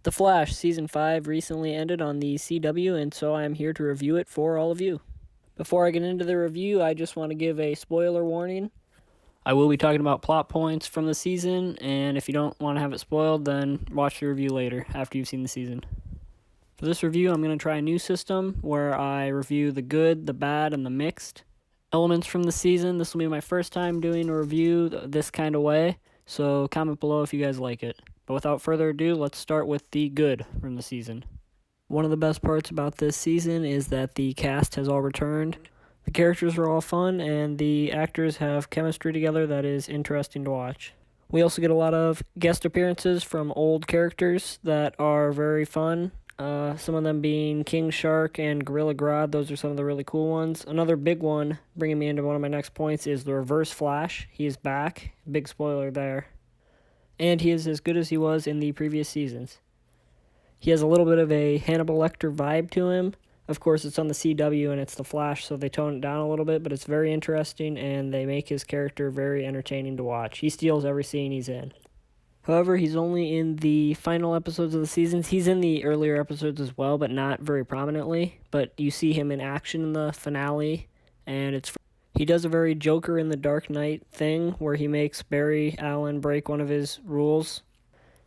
The Flash Season 5 recently ended on the CW, and so I'm here to review it for all of you. Before I get into the review, I just want to give a spoiler warning. I will be talking about plot points from the season, and if you don't want to have it spoiled, then watch the review later after you've seen the season. For this review, I'm going to try a new system where I review the good, the bad, and the mixed elements from the season. This will be my first time doing a review this kind of way, so comment below if you guys like it. But without further ado, let's start with the good from the season. One of the best parts about this season is that the cast has all returned. The characters are all fun, and the actors have chemistry together that is interesting to watch. We also get a lot of guest appearances from old characters that are very fun. Some of them being King Shark and Gorilla Grodd. Those are some of the really cool ones. Another big one, bringing me into one of my next points, is the Reverse Flash. He is back. Big spoiler there. And he is as good as he was in the previous seasons. He has a little bit of a Hannibal Lecter vibe to him. Of course, it's on the CW and it's the Flash, so they tone it down a little bit, but it's very interesting, and they make his character very entertaining to watch. He steals every scene he's in. However, he's only in the final episodes of the seasons. He's in the earlier episodes as well, but not very prominently. But you see him in action in the finale, and he does a very Joker in the Dark Knight thing where he makes Barry Allen break one of his rules.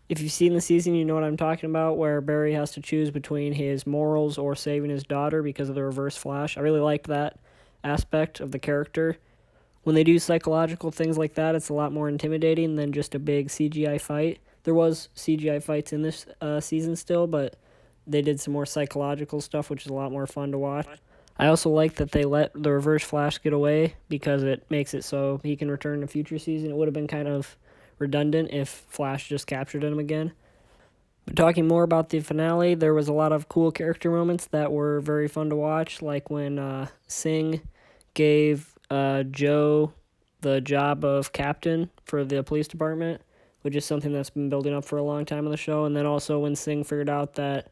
If you've seen the season, you know what I'm talking about, where Barry has to choose between his morals or saving his daughter because of the Reverse Flash. I really liked that aspect of the character. When they do psychological things like that, it's a lot more intimidating than just a big CGI fight. There was CGI fights in this season still, but they did some more psychological stuff, which is a lot more fun to watch. I also like that they let the Reverse Flash get away because it makes it so he can return in a future season. It would have been kind of redundant if Flash just captured him again. But talking more about the finale, there was a lot of cool character moments that were very fun to watch, like when Singh gave Joe the job of captain for the police department, which is something that's been building up for a long time on the show. And then also when Singh figured out that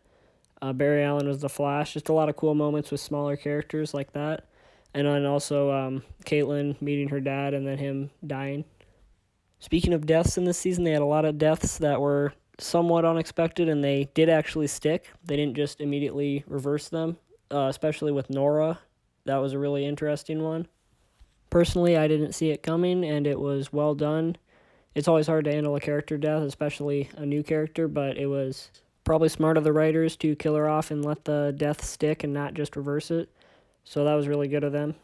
Barry Allen was the Flash. Just a lot of cool moments with smaller characters like that. And then also Caitlin meeting her dad and then him dying. Speaking of deaths in this season, they had a lot of deaths that were somewhat unexpected, and they did actually stick. They didn't just immediately reverse them, especially with Nora. That was a really interesting one. Personally, I didn't see it coming, and it was well done. It's always hard to handle a character death, especially a new character, but it was probably smart of the writers to kill her off and let the death stick and not just reverse it. So that was really good of them.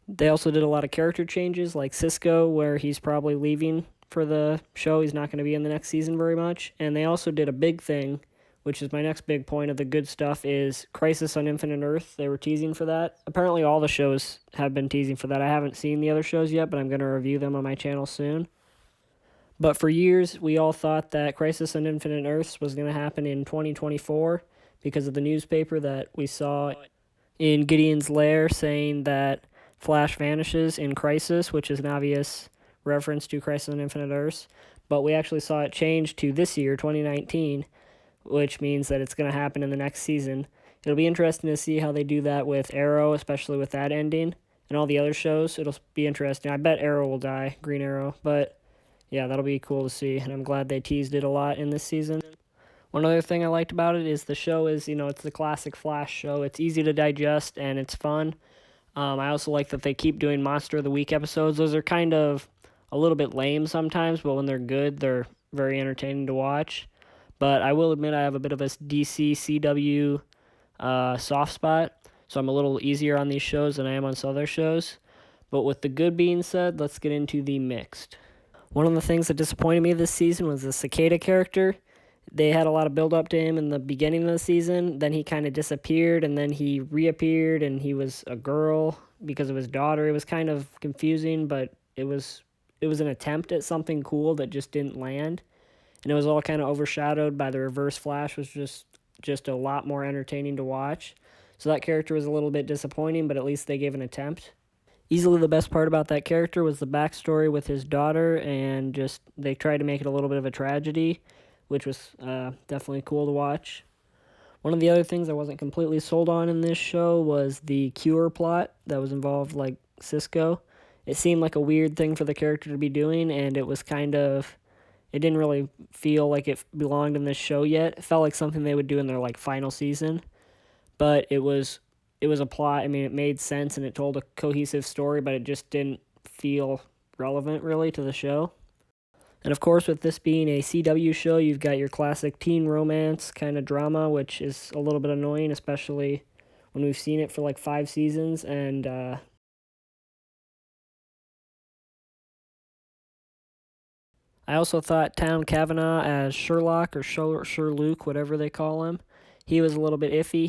They also did a lot of character changes, like Cisco, where he's probably leaving for the show. He's not going to be in the next season very much. And they also did a big thing, which is my next big point of the good stuff, is Crisis on Infinite Earth. They were teasing for that. Apparently all the shows have been teasing for that. I haven't seen the other shows yet, but I'm going to review them on my channel soon. But for years, we all thought that Crisis on Infinite Earths was going to happen in 2024 because of the newspaper that we saw in Gideon's Lair saying that Flash vanishes in Crisis, which is an obvious reference to Crisis on Infinite Earths. But we actually saw it change to this year, 2019, which means that it's going to happen in the next season. It'll be interesting to see how they do that with Arrow, especially with that ending, and all the other shows. It'll be interesting. I bet Arrow will die, Green Arrow, but yeah, that'll be cool to see, and I'm glad they teased it a lot in this season. One other thing I liked about it is the show is, it's the classic Flash show. It's easy to digest, and it's fun. I also like that they keep doing Monster of the Week episodes. Those are kind of a little bit lame sometimes, but when they're good, they're very entertaining to watch. But I will admit I have a bit of a DC CW soft spot, so I'm a little easier on these shows than I am on some other shows. But with the good being said, let's get into the mixed. One of the things that disappointed me this season was the Cicada character. They had a lot of build up to him in the beginning of the season. Then he kind of disappeared, and then he reappeared, and he was a girl because of his daughter. It was kind of confusing, but it was an attempt at something cool that just didn't land. And it was all kind of overshadowed by the Reverse Flash, which was just a lot more entertaining to watch. So that character was a little bit disappointing, but at least they gave an attempt. Easily the best part about that character was the backstory with his daughter, and just they tried to make it a little bit of a tragedy, which was definitely cool to watch. One of the other things I wasn't completely sold on in this show was the cure plot that was involved, like Cisco. It seemed like a weird thing for the character to be doing, and it was kind of It didn't really feel like it belonged in this show yet. It felt like something they would do in their like final season, but it was a plot. I mean, it made sense and it told a cohesive story, but it just didn't feel relevant really to the show. And of course, with this being a CW show, you've got your classic teen romance kind of drama, which is a little bit annoying, especially when we've seen it for like 5 seasons. And I also thought Town Kavanaugh as Sherlock or Sherlock, whatever they call him, he was a little bit iffy.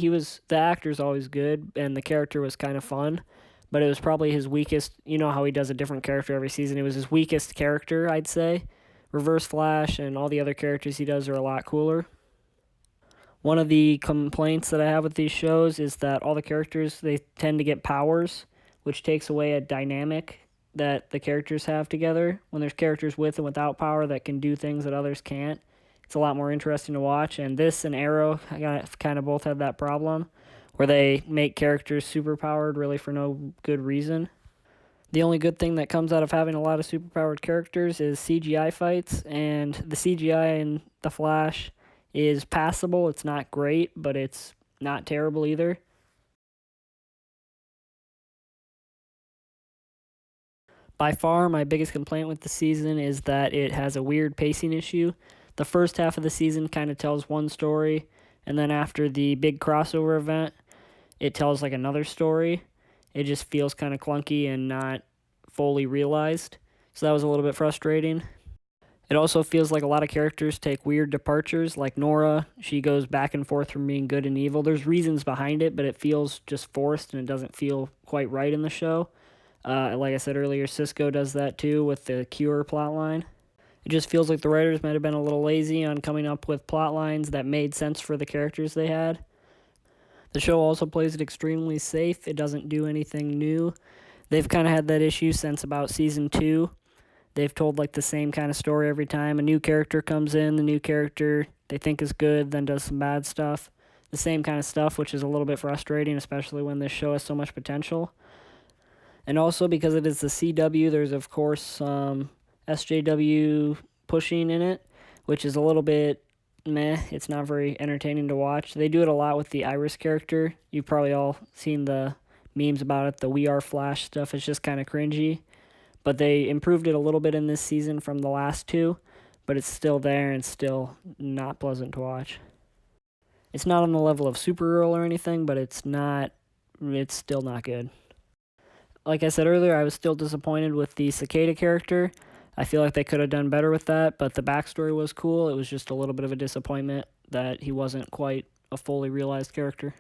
The actor's always good, and the character was kind of fun, but it was probably his weakest. You know how he does a different character every season. It was his weakest character, I'd say. Reverse Flash and all the other characters he does are a lot cooler. One of the complaints that I have with these shows is that all the characters, they tend to get powers, which takes away a dynamic that the characters have together. When there's characters with and without power that can do things that others can't, it's a lot more interesting to watch. And this and Arrow kind of both have that problem, where they make characters superpowered really for no good reason. The only good thing that comes out of having a lot of superpowered characters is CGI fights, and the CGI in The Flash is passable. It's not great, but it's not terrible either. By far, my biggest complaint with the season is that it has a weird pacing issue. The first half of the season kind of tells one story, and then after the big crossover event, it tells like another story. It just feels kind of clunky and not fully realized. So that was a little bit frustrating. It also feels like a lot of characters take weird departures, like Nora. She goes back and forth from being good and evil. There's reasons behind it, but it feels just forced and it doesn't feel quite right in the show. Like I said earlier, Cisco does that too with the Cure plotline. It just feels like the writers might have been a little lazy on coming up with plot lines that made sense for the characters they had. The show also plays it extremely safe. It doesn't do anything new. They've kind of had that issue since about season 2. They've told like the same kind of story every time. A new character comes in, the new character they think is good, then does some bad stuff. The same kind of stuff, which is a little bit frustrating, especially when this show has so much potential. And also because it is the CW, there's of course some SJW pushing in it, which is a little bit meh. It's not very entertaining to watch. They do it a lot with the Iris character. You've probably all seen the memes about it, the We Are Flash stuff. It's just kind of cringy. But they improved it a little bit in this season from the last 2, but it's still there and still not pleasant to watch. It's not on the level of Supergirl or anything, but it's still not good. Like I said earlier, I was still disappointed with the Cicada character. I feel like they could have done better with that, but the backstory was cool. It was just a little bit of a disappointment that he wasn't quite a fully realized character.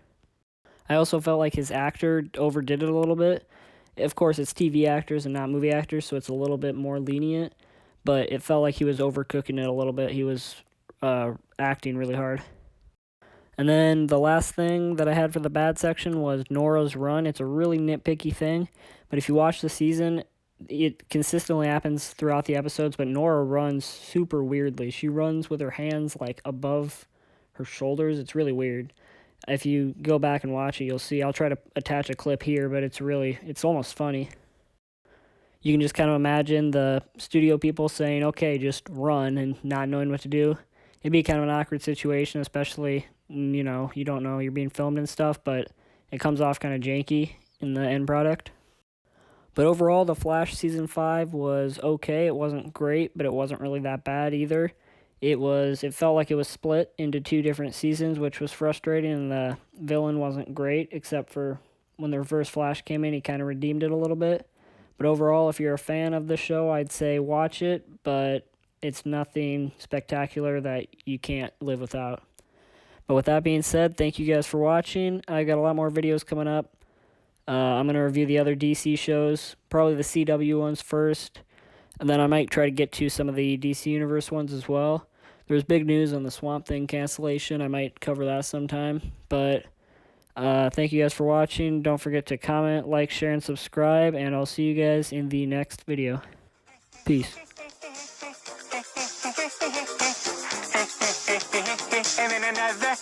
I also felt like his actor overdid it a little bit. Of course, it's TV actors and not movie actors, so it's a little bit more lenient, but it felt like he was overcooking it a little bit. He was acting really hard. And then the last thing that I had for the bad section was Nora's run. It's a really nitpicky thing, but if you watch the season, it consistently happens throughout the episodes, but Nora runs super weirdly. She runs with her hands like above her shoulders. It's really weird. If you go back and watch it, you'll see. I'll try to attach a clip here, but it's almost funny. You can just kind of imagine the studio people saying, okay, just run, and not knowing what to do. It'd be kind of an awkward situation, especially, you don't know you're being filmed and stuff, but it comes off kind of janky in the end product. But overall, The Flash Season 5 was okay. It wasn't great, but it wasn't really that bad either. It felt like it was split into 2 different seasons, which was frustrating, and the villain wasn't great, except for when the Reverse Flash came in, he kind of redeemed it a little bit. But overall, if you're a fan of the show, I'd say watch it, but it's nothing spectacular that you can't live without. But with that being said, thank you guys for watching. I got a lot more videos coming up. I'm going to review the other DC shows, probably the CW ones first, and then I might try to get to some of the DC Universe ones as well. There's big news on the Swamp Thing cancellation. I might cover that sometime. But thank you guys for watching. Don't forget to comment, like, share, and subscribe, and I'll see you guys in the next video. Peace. And then another